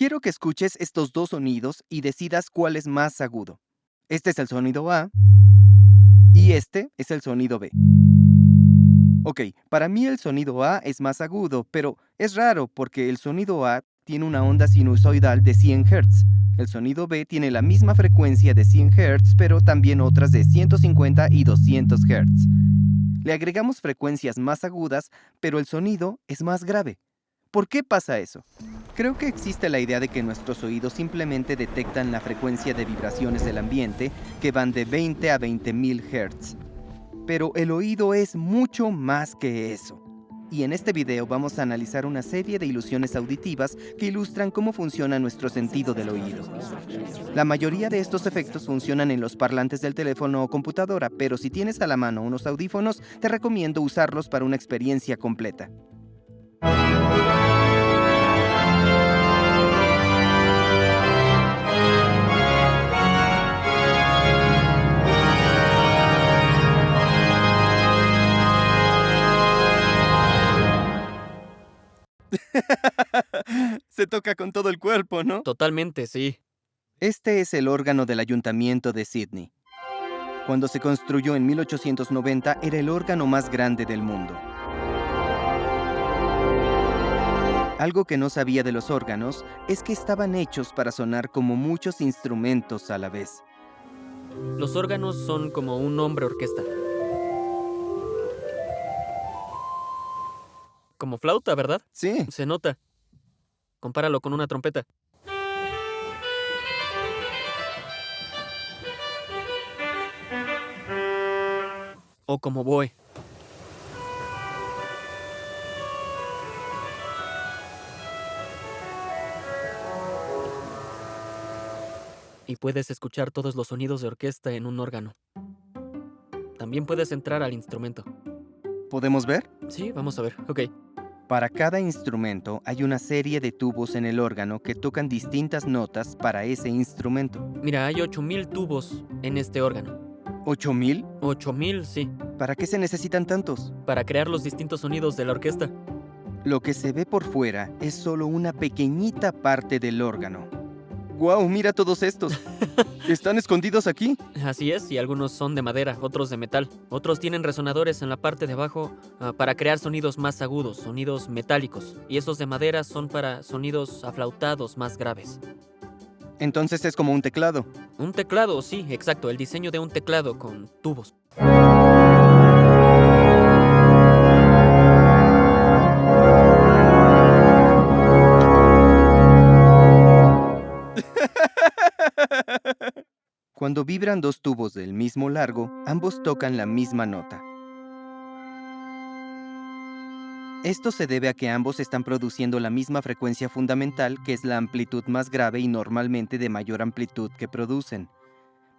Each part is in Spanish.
Quiero que escuches estos dos sonidos y decidas cuál es más agudo. Este es el sonido A y este es el sonido B. Ok, para mí el sonido A es más agudo, pero es raro porque el sonido A tiene una onda sinusoidal de 100 Hz. El sonido B tiene la misma frecuencia de 100 Hz, pero también otras de 150 y 200 Hz. Le agregamos frecuencias más agudas, pero el sonido es más grave. ¿Por qué pasa eso? Creo que existe la idea de que nuestros oídos simplemente detectan la frecuencia de vibraciones del ambiente que van de 20 a 20.000 Hz. Pero el oído es mucho más que eso. Y en este video vamos a analizar una serie de ilusiones auditivas que ilustran cómo funciona nuestro sentido del oído. La mayoría de estos efectos funcionan en los parlantes del teléfono o computadora, pero si tienes a la mano unos audífonos, te recomiendo usarlos para una experiencia completa. Se toca con todo el cuerpo, ¿no? Totalmente, sí. Este es el órgano del Ayuntamiento de Sydney. Cuando se construyó en 1890, era el órgano más grande del mundo. Algo que no sabía de los órganos es que estaban hechos para sonar como muchos instrumentos a la vez. Los órganos son como un hombre orquesta. Como flauta, ¿verdad? Sí, Se nota. Compáralo con una trompeta. O como oboe. Y puedes escuchar todos los sonidos de orquesta en un órgano. También puedes entrar al instrumento. ¿podemos ver? Sí, vamos a ver. Ok. Para cada instrumento hay una serie de tubos en el órgano que tocan distintas notas para ese instrumento. Mira, hay 8000 tubos en este órgano. ¿8,000? 8000, sí. ¿Para qué se necesitan tantos? Para crear los distintos sonidos de la orquesta. Lo que se ve por fuera es solo una pequeñita parte del órgano. ¡Guau! Mira todos estos. Están escondidos aquí. Así es, y algunos son de madera, otros de metal. Otros tienen resonadores en la parte de abajo para crear sonidos más agudos, sonidos metálicos. Y esos de madera son para sonidos aflautados más graves. Entonces es como un teclado. Un teclado, sí, exacto, el diseño de un teclado con tubos. Cuando vibran dos tubos del mismo largo, ambos tocan la misma nota. Esto se debe a que ambos están produciendo la misma frecuencia fundamental, que es la amplitud más grave y normalmente de mayor amplitud que producen.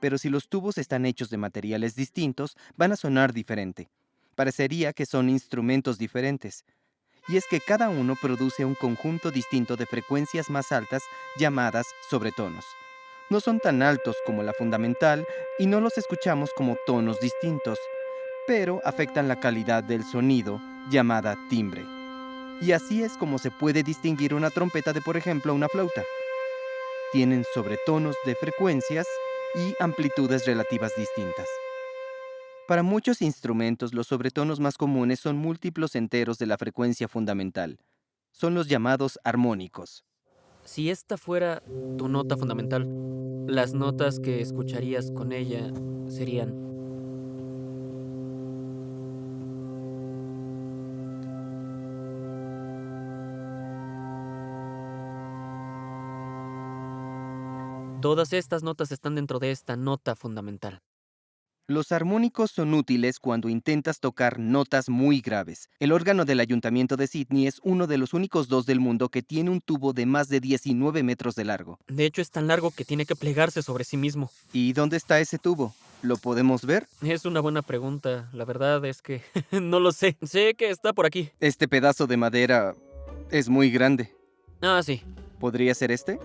Pero si los tubos están hechos de materiales distintos, van a sonar diferente. Parecería que son instrumentos diferentes. Y es que cada uno produce un conjunto distinto de frecuencias más altas llamadas sobretonos. No son tan altos como la fundamental y no los escuchamos como tonos distintos, pero afectan la calidad del sonido, llamada timbre. Y así es como se puede distinguir una trompeta de, por ejemplo, una flauta. Tienen sobretonos de frecuencias y amplitudes relativas distintas. Para muchos instrumentos, los sobretonos más comunes son múltiplos enteros de la frecuencia fundamental. Son los llamados armónicos. Si esta fuera tu nota fundamental, las notas que escucharías con ella serían... Todas estas notas están dentro de esta nota fundamental. Los armónicos son útiles cuando intentas tocar notas muy graves. El órgano del Ayuntamiento de Sydney es uno de los únicos dos del mundo que tiene un tubo de más de 19 metros de largo. De hecho, es tan largo que tiene que plegarse sobre sí mismo. ¿Y dónde está ese tubo? ¿Lo podemos ver? Es una buena pregunta. La verdad es que no lo sé. Sé que está por aquí. Este pedazo de madera es muy grande. Ah, sí. ¿Podría ser este?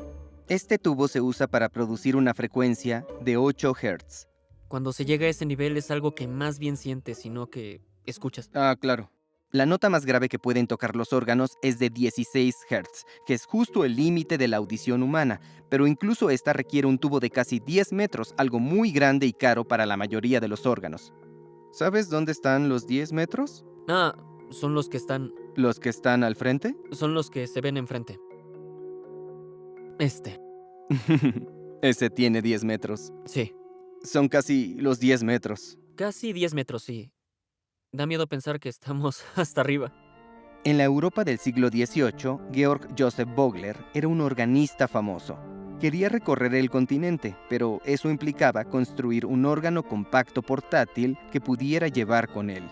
Este tubo se usa para producir una frecuencia de 8 Hz. Cuando se llega a ese nivel es algo que más bien sientes, sino que escuchas. Ah, claro. La nota más grave que pueden tocar los órganos es de 16 Hz, que es justo el límite de la audición humana, pero incluso esta requiere un tubo de casi 10 metros, algo muy grande y caro para la mayoría de los órganos. ¿Sabes dónde están los 10 metros? Ah, son los que están... ¿Los que están al frente? Son los que se ven enfrente. Este, Ese tiene 10 metros. sí. Son casi los 10 metros. Casi 10 metros, sí. Da miedo pensar que estamos hasta arriba. En la Europa del siglo XVIII, Georg Joseph Vogler era un organista famoso. Quería recorrer el continente, pero eso implicaba construir un órgano compacto portátil que pudiera llevar con él.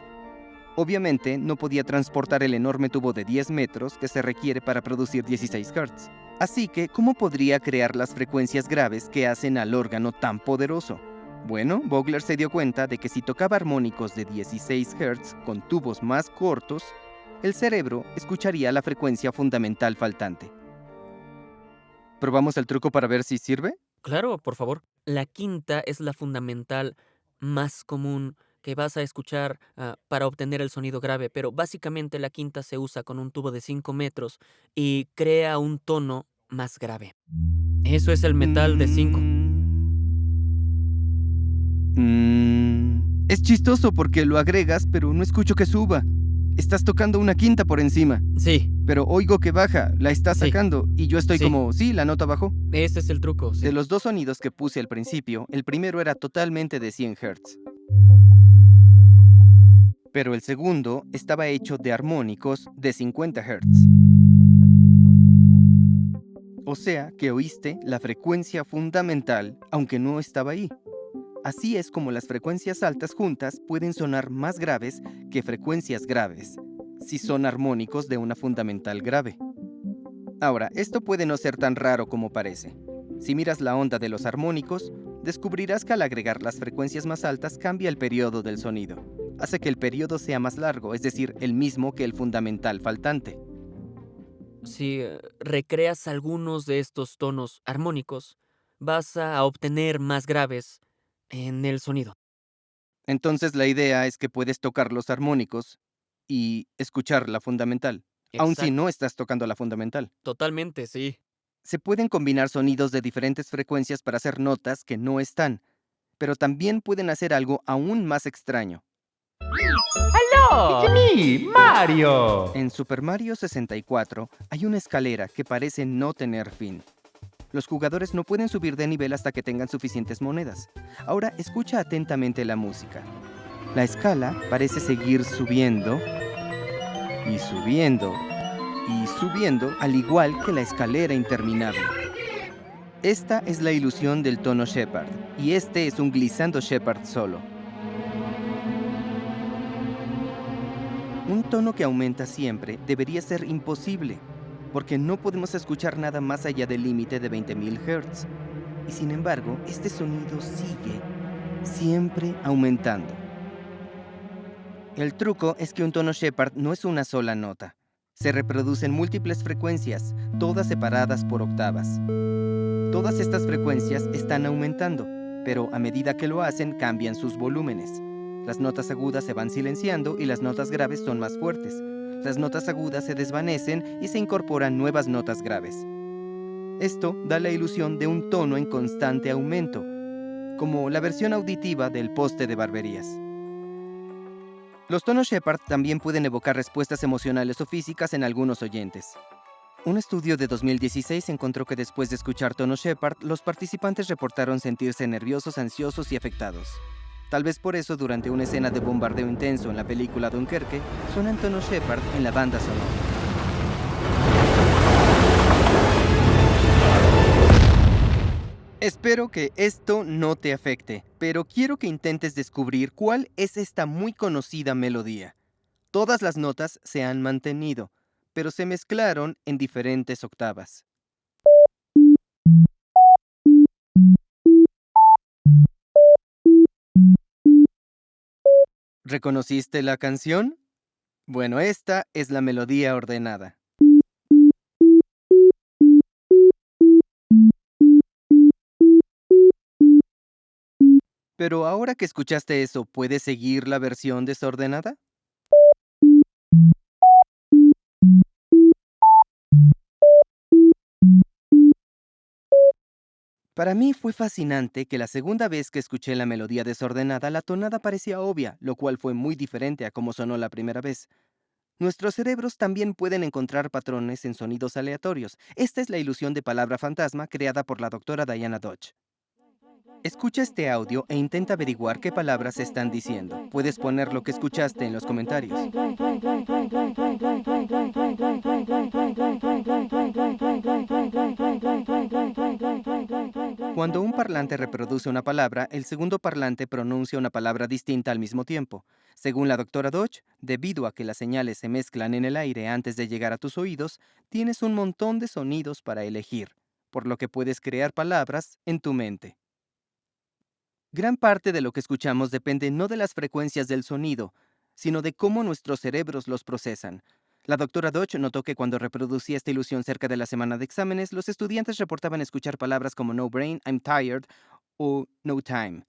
Obviamente, no podía transportar el enorme tubo de 10 metros que se requiere para producir 16 Hz. Así que, ¿cómo podría crear las frecuencias graves que hacen al órgano tan poderoso? Bueno, Vogler se dio cuenta de que si tocaba armónicos de 16 Hz con tubos más cortos, el cerebro escucharía la frecuencia fundamental faltante. ¿Probamos el truco para ver si sirve? Claro, por favor. La quinta es la fundamental más común que vas a escuchar para obtener el sonido grave, pero básicamente la quinta se usa con un tubo de 5 metros y crea un tono más grave. Eso es el metal de 5. Es chistoso porque lo agregas, pero no escucho que suba. Estás tocando una quinta por encima, Sí, pero oigo que baja, la estás sí, sacando, y yo estoy sí. como, sí, la nota bajó. Ese es el truco, De sí. los dos sonidos que puse al principio, el primero era totalmente de 100 Hz, pero el segundo estaba hecho de armónicos de 50 Hz. O sea que oíste la frecuencia fundamental, aunque no estaba ahí. Así es como las frecuencias altas juntas pueden sonar más graves que frecuencias graves, si son armónicos de una fundamental grave. Ahora, esto puede no ser tan raro como parece. Si miras la onda de los armónicos, descubrirás que al agregar las frecuencias más altas cambia el periodo del sonido. Hace que el periodo sea más largo, es decir, el mismo que el fundamental faltante. Si recreas algunos de estos tonos armónicos, vas a obtener más graves en el sonido. Entonces la idea es que puedes tocar los armónicos y escuchar la fundamental, aun si no Exacto. estás tocando la fundamental. Totalmente, sí. Se pueden combinar sonidos de diferentes frecuencias para hacer notas que no están, pero también pueden hacer algo aún más extraño. Hello, it's me, Mario. En Super Mario 64 hay una escalera que parece no tener fin. Los jugadores no pueden subir de nivel hasta que tengan suficientes monedas. Ahora escucha atentamente la música. La escala parece seguir subiendo y subiendo y subiendo, al igual que la escalera interminable. Esta es la ilusión del tono Shepard, y este es un glissando Shepard solo. Un tono que aumenta siempre debería ser imposible, porque no podemos escuchar nada más allá del límite de 20.000 Hz. Y sin embargo, este sonido sigue siempre aumentando. El truco es que un tono Shepard no es una sola nota. Se reproducen múltiples frecuencias, todas separadas por octavas. Todas estas frecuencias están aumentando, pero a medida que lo hacen cambian sus volúmenes. Las notas agudas se van silenciando y las notas graves son más fuertes. Las notas agudas se desvanecen y se incorporan nuevas notas graves. Esto da la ilusión de un tono en constante aumento, como la versión auditiva del poste de barberías. Los tonos Shepard también pueden evocar respuestas emocionales o físicas en algunos oyentes. Un estudio de 2016 encontró que después de escuchar tonos Shepard, los participantes reportaron sentirse nerviosos, ansiosos y afectados. Tal vez por eso, durante una escena de bombardeo intenso en la película Dunkerque, suenan tonos Shepard en la banda sonora. Espero que esto no te afecte, pero quiero que intentes descubrir cuál es esta muy conocida melodía. Todas las notas se han mantenido, pero se mezclaron en diferentes octavas. ¿Reconociste la canción? Bueno, esta es la melodía ordenada. Pero ahora que escuchaste eso, ¿puedes seguir la versión desordenada? Para mí fue fascinante que la segunda vez que escuché la melodía desordenada, la tonada parecía obvia, lo cual fue muy diferente a cómo sonó la primera vez. Nuestros cerebros también pueden encontrar patrones en sonidos aleatorios. Esta es la ilusión de palabra fantasma creada por la doctora Diana Dodge. Escucha este audio e intenta averiguar qué palabras están diciendo. Puedes poner lo que escuchaste en los comentarios. Cuando un parlante reproduce una palabra, el segundo parlante pronuncia una palabra distinta al mismo tiempo. Según la doctora Dodge, debido a que las señales se mezclan en el aire antes de llegar a tus oídos, tienes un montón de sonidos para elegir, por lo que puedes crear palabras en tu mente. Gran parte de lo que escuchamos depende no de las frecuencias del sonido, sino de cómo nuestros cerebros los procesan. La doctora Dodge notó que cuando reproducía esta ilusión cerca de la semana de exámenes, los estudiantes reportaban escuchar palabras como no brain, I'm tired o no time.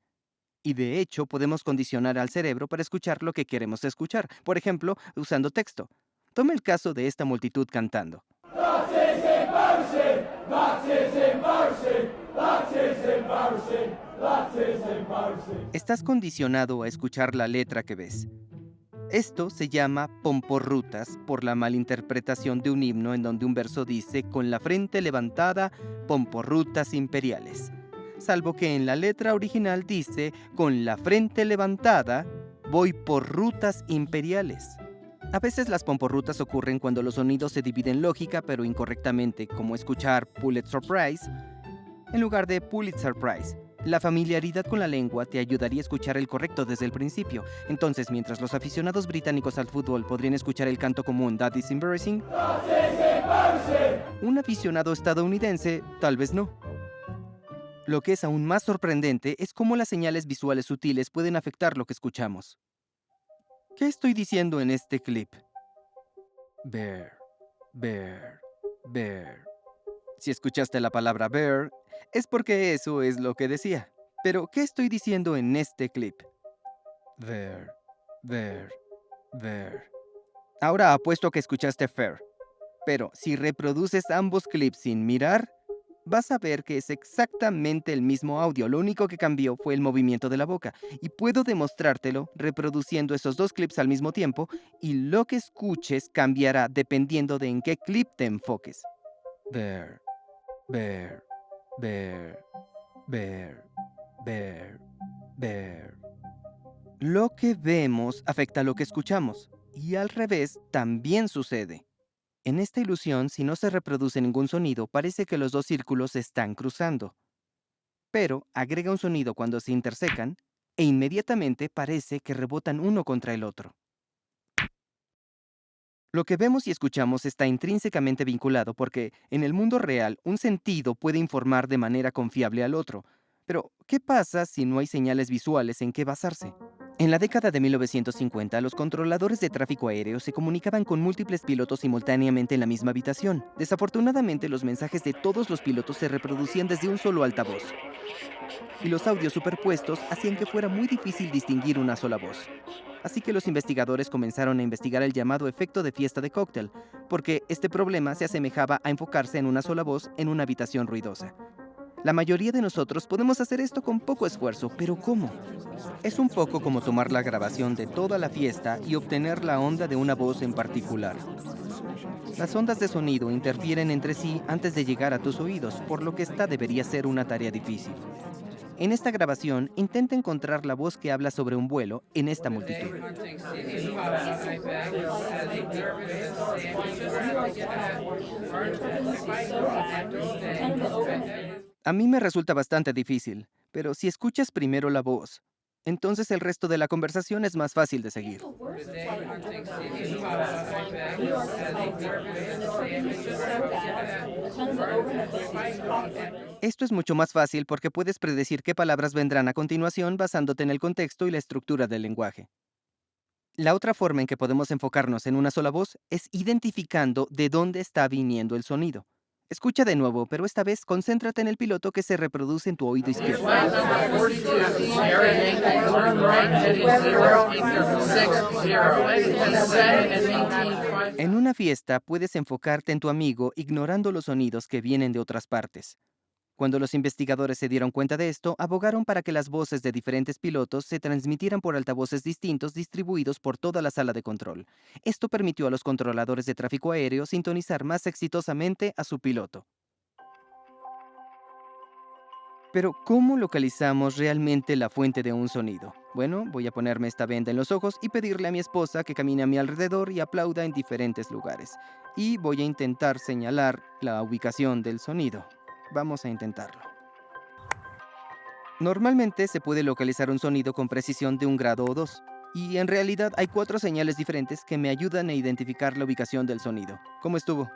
Y de hecho, podemos condicionar al cerebro para escuchar lo que queremos escuchar, por ejemplo, usando texto. Tome el caso de esta multitud cantando. Estás condicionado a escuchar la letra que ves. Esto se llama pomporrutas por la malinterpretación de un himno en donde un verso dice con la frente levantada, pomporrutas imperiales. Salvo que en la letra original dice con la frente levantada, voy por rutas imperiales. A veces las pomporrutas ocurren cuando los sonidos se dividen lógica pero incorrectamente, como escuchar Pulitzer Prize en lugar de Pulitzer Prize. La familiaridad con la lengua te ayudaría a escuchar el correcto desde el principio. Entonces, mientras los aficionados británicos al fútbol podrían escuchar el canto común That is embarrassing, un aficionado estadounidense tal vez no. Lo que es aún más sorprendente es cómo las señales visuales sutiles pueden afectar lo que escuchamos. ¿Qué estoy diciendo en este clip? Bear, bear, bear. Si escuchaste la palabra bear, es porque eso es lo que decía. Pero, ¿qué estoy diciendo en este clip? Bear, bear, bear. Ahora apuesto que escuchaste fair. Pero si reproduces ambos clips sin mirar, vas a ver que es exactamente el mismo audio. Lo único que cambió fue el movimiento de la boca. Y puedo demostrártelo reproduciendo esos dos clips al mismo tiempo, y lo que escuches cambiará dependiendo de en qué clip te enfoques. Bear, bear, bear, bear, bear, bear. Lo que vemos afecta lo que escuchamos, y al revés también sucede. En esta ilusión, si no se reproduce ningún sonido, parece que los dos círculos se están cruzando. Pero agrega un sonido cuando se intersecan, e inmediatamente parece que rebotan uno contra el otro. Lo que vemos y escuchamos está intrínsecamente vinculado porque, en el mundo real, un sentido puede informar de manera confiable al otro. Pero, ¿qué pasa si no hay señales visuales en qué basarse? En la década de 1950, los controladores de tráfico aéreo se comunicaban con múltiples pilotos simultáneamente en la misma habitación. Desafortunadamente, los mensajes de todos los pilotos se reproducían desde un solo altavoz. Y los audios superpuestos hacían que fuera muy difícil distinguir una sola voz. Así que los investigadores comenzaron a investigar el llamado efecto de fiesta de cóctel, porque este problema se asemejaba a enfocarse en una sola voz en una habitación ruidosa. La mayoría de nosotros podemos hacer esto con poco esfuerzo, pero ¿cómo? Es un poco como tomar la grabación de toda la fiesta y obtener la onda de una voz en particular. Las ondas de sonido interfieren entre sí antes de llegar a tus oídos, por lo que esta debería ser una tarea difícil. En esta grabación, intenta encontrar la voz que habla sobre un vuelo en esta multitud. A mí me resulta bastante difícil, pero si escuchas primero la voz, entonces el resto de la conversación es más fácil de seguir. Esto es mucho más fácil porque puedes predecir qué palabras vendrán a continuación basándote en el contexto y la estructura del lenguaje. La otra forma en que podemos enfocarnos en una sola voz es identificando de dónde está viniendo el sonido. Escucha de nuevo, pero esta vez concéntrate en el piloto que se reproduce en tu oído izquierdo. En una fiesta puedes enfocarte en tu amigo ignorando los sonidos que vienen de otras partes. Cuando los investigadores se dieron cuenta de esto, abogaron para que las voces de diferentes pilotos se transmitieran por altavoces distintos distribuidos por toda la sala de control. Esto permitió a los controladores de tráfico aéreo sintonizar más exitosamente a su piloto. Pero, ¿cómo localizamos realmente la fuente de un sonido? Bueno, voy a ponerme esta venda en los ojos y pedirle a mi esposa que camine a mi alrededor y aplauda en diferentes lugares. Y voy a intentar señalar la ubicación del sonido. Vamos a intentarlo. Normalmente se puede localizar un sonido con precisión de 1 grado o 2. Y en realidad hay 4 señales diferentes que me ayudan a identificar la ubicación del sonido. ¿Cómo estuvo?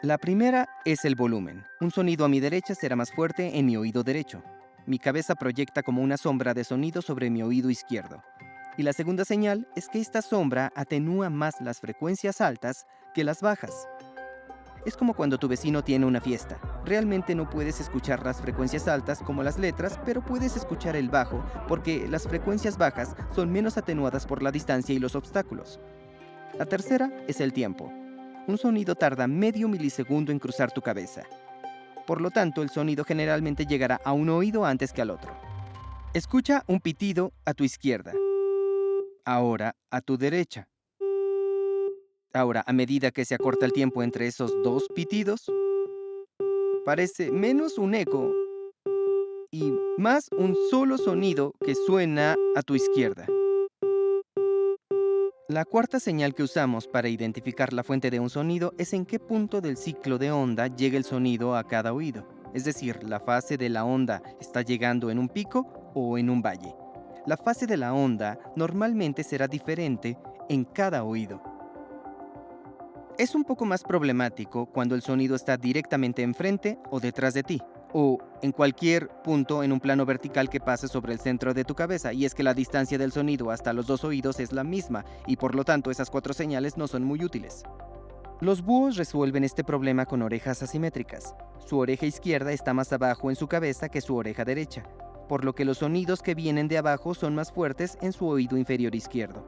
La primera es el volumen. Un sonido a mi derecha será más fuerte en mi oído derecho. Mi cabeza proyecta como una sombra de sonido sobre mi oído izquierdo. Y la segunda señal es que esta sombra atenúa más las frecuencias altas que las bajas. Es como cuando tu vecino tiene una fiesta. Realmente no puedes escuchar las frecuencias altas como las letras, pero puedes escuchar el bajo porque las frecuencias bajas son menos atenuadas por la distancia y los obstáculos. La tercera es el tiempo. Un sonido tarda medio milisegundo en cruzar tu cabeza. Por lo tanto, el sonido generalmente llegará a un oído antes que al otro. Escucha un pitido a tu izquierda. Ahora a tu derecha. Ahora, a medida que se acorta el tiempo entre esos 2 pitidos, parece menos un eco y más un solo sonido que suena a tu izquierda. La cuarta señal que usamos para identificar la fuente de un sonido es en qué punto del ciclo de onda llega el sonido a cada oído. Es decir, la fase de la onda está llegando en un pico o en un valle. La fase de la onda normalmente será diferente en cada oído. Es un poco más problemático cuando el sonido está directamente enfrente o detrás de ti, o en cualquier punto en un plano vertical que pase sobre el centro de tu cabeza, y es que la distancia del sonido hasta los 2 oídos es la misma, y por lo tanto esas 4 señales no son muy útiles. Los búhos resuelven este problema con orejas asimétricas. Su oreja izquierda está más abajo en su cabeza que su oreja derecha, por lo que los sonidos que vienen de abajo son más fuertes en su oído inferior izquierdo.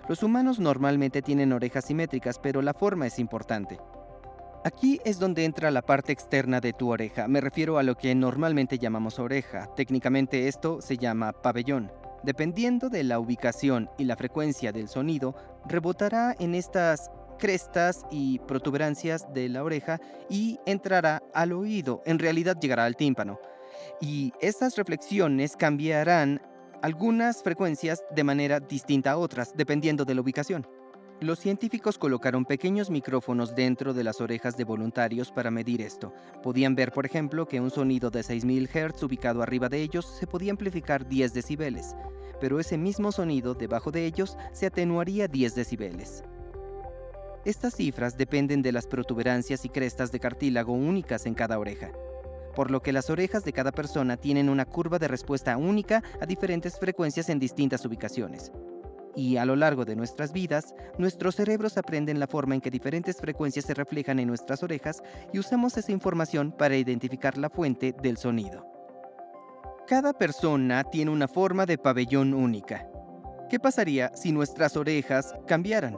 Los humanos normalmente tienen orejas simétricas, pero la forma es importante. Aquí es donde entra la parte externa de tu oreja. Me refiero a lo que normalmente llamamos oreja. Técnicamente esto se llama pabellón. Dependiendo de la ubicación y la frecuencia del sonido, rebotará en estas crestas y protuberancias de la oreja y entrará al oído. En realidad llegará al tímpano. Y estas reflexiones cambiarán algunas frecuencias de manera distinta a otras, dependiendo de la ubicación. Los científicos colocaron pequeños micrófonos dentro de las orejas de voluntarios para medir esto. Podían ver, por ejemplo, que un sonido de 6000 Hz ubicado arriba de ellos se podía amplificar 10 decibeles, pero ese mismo sonido debajo de ellos se atenuaría 10 decibeles. Estas cifras dependen de las protuberancias y crestas de cartílago únicas en cada oreja, por lo que las orejas de cada persona tienen una curva de respuesta única a diferentes frecuencias en distintas ubicaciones. Y a lo largo de nuestras vidas, nuestros cerebros aprenden la forma en que diferentes frecuencias se reflejan en nuestras orejas y usamos esa información para identificar la fuente del sonido. Cada persona tiene una forma de pabellón única. ¿Qué pasaría si nuestras orejas cambiaran?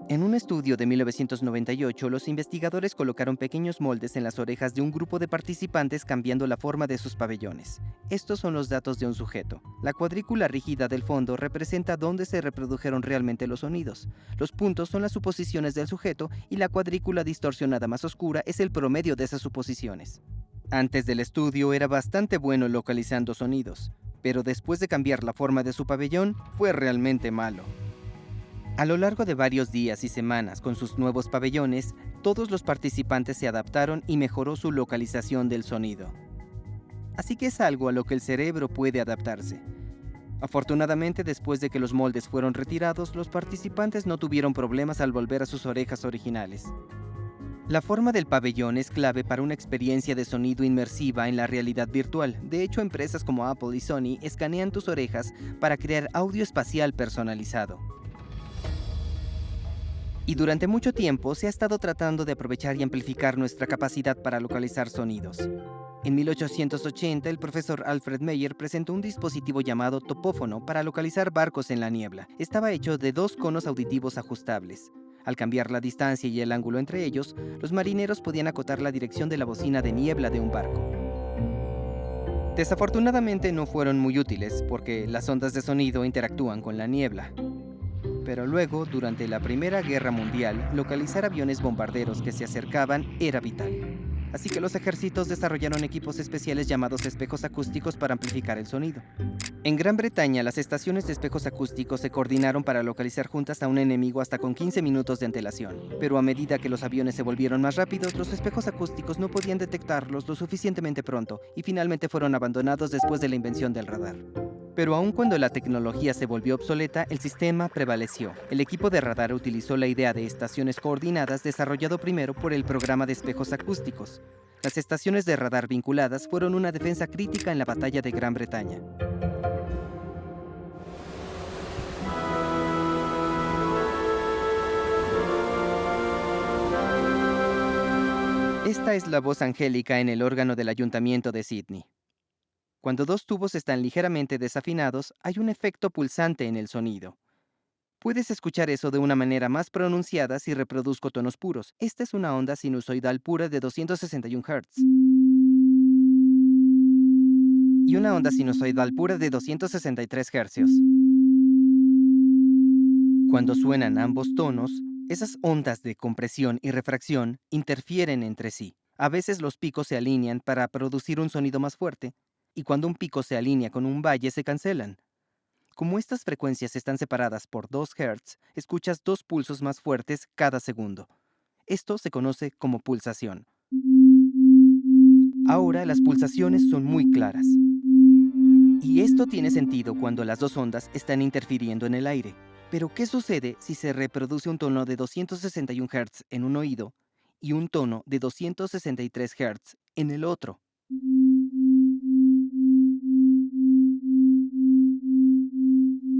En un estudio de 1998, los investigadores colocaron pequeños moldes en las orejas de un grupo de participantes cambiando la forma de sus pabellones. Estos son los datos de un sujeto. La cuadrícula rígida del fondo representa dónde se reprodujeron realmente los sonidos. Los puntos son las suposiciones del sujeto y la cuadrícula distorsionada más oscura es el promedio de esas suposiciones. Antes del estudio era bastante bueno localizando sonidos, pero después de cambiar la forma de su pabellón, fue realmente malo. A lo largo de varios días y semanas con sus nuevos pabellones, todos los participantes se adaptaron y mejoró su localización del sonido. Así que es algo a lo que el cerebro puede adaptarse. Afortunadamente, después de que los moldes fueron retirados, los participantes no tuvieron problemas al volver a sus orejas originales. La forma del pabellón es clave para una experiencia de sonido inmersiva en la realidad virtual. De hecho, empresas como Apple y Sony escanean tus orejas para crear audio espacial personalizado. Y durante mucho tiempo se ha estado tratando de aprovechar y amplificar nuestra capacidad para localizar sonidos. En 1880, el profesor Alfred Meyer presentó un dispositivo llamado topófono para localizar barcos en la niebla. Estaba hecho de 2 conos auditivos ajustables. Al cambiar la distancia y el ángulo entre ellos, los marineros podían acotar la dirección de la bocina de niebla de un barco. Desafortunadamente no fueron muy útiles porque las ondas de sonido interactúan con la niebla. Pero luego, durante la Primera Guerra Mundial, localizar aviones bombarderos que se acercaban era vital. Así que los ejércitos desarrollaron equipos especiales llamados espejos acústicos para amplificar el sonido. En Gran Bretaña, las estaciones de espejos acústicos se coordinaron para localizar juntas a un enemigo hasta con 15 minutos de antelación. Pero a medida que los aviones se volvieron más rápidos, los espejos acústicos no podían detectarlos lo suficientemente pronto y finalmente fueron abandonados después de la invención del radar. Pero aun cuando la tecnología se volvió obsoleta, el sistema prevaleció. El equipo de radar utilizó la idea de estaciones coordinadas desarrollado primero por el programa de espejos acústicos. Las estaciones de radar vinculadas fueron una defensa crítica en la batalla de Gran Bretaña. Esta es la voz angélica en el órgano del Ayuntamiento de Sídney. Cuando dos tubos están ligeramente desafinados, hay un efecto pulsante en el sonido. Puedes escuchar eso de una manera más pronunciada si reproduzco tonos puros. Esta es una onda sinusoidal pura de 261 Hz. Y una onda sinusoidal pura de 263 Hz. Cuando suenan ambos tonos, esas ondas de compresión y refracción interfieren entre sí. A veces los picos se alinean para producir un sonido más fuerte, y cuando un pico se alinea con un valle se cancelan. Como estas frecuencias están separadas por 2 Hz, escuchas 2 pulsos más fuertes cada segundo. Esto se conoce como pulsación. Ahora las pulsaciones son muy claras. Y esto tiene sentido cuando las dos ondas están interfiriendo en el aire. Pero ¿qué sucede si se reproduce un tono de 261 Hz en un oído y un tono de 263 Hz en el otro?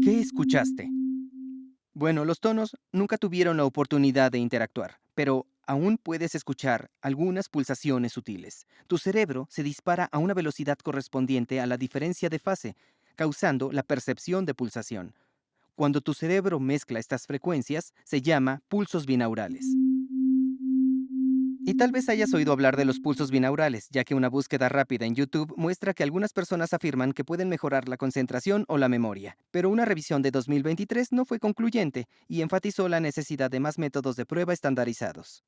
¿Qué escuchaste? Bueno, los tonos nunca tuvieron la oportunidad de interactuar, pero aún puedes escuchar algunas pulsaciones sutiles. Tu cerebro se dispara a una velocidad correspondiente a la diferencia de fase, causando la percepción de pulsación. Cuando tu cerebro mezcla estas frecuencias, se llama pulsos binaurales. Y tal vez hayas oído hablar de los pulsos binaurales, ya que una búsqueda rápida en YouTube muestra que algunas personas afirman que pueden mejorar la concentración o la memoria. Pero una revisión de 2023 no fue concluyente y enfatizó la necesidad de más métodos de prueba estandarizados.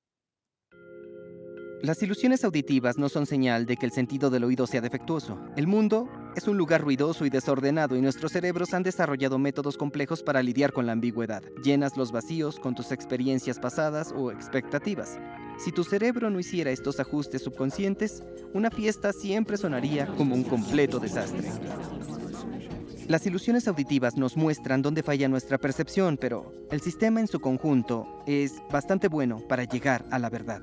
Las ilusiones auditivas no son señal de que el sentido del oído sea defectuoso. El mundo es un lugar ruidoso y desordenado y nuestros cerebros han desarrollado métodos complejos para lidiar con la ambigüedad. Llenas los vacíos con tus experiencias pasadas o expectativas. Si tu cerebro no hiciera estos ajustes subconscientes, una fiesta siempre sonaría como un completo desastre. Las ilusiones auditivas nos muestran dónde falla nuestra percepción, pero el sistema en su conjunto es bastante bueno para llegar a la verdad.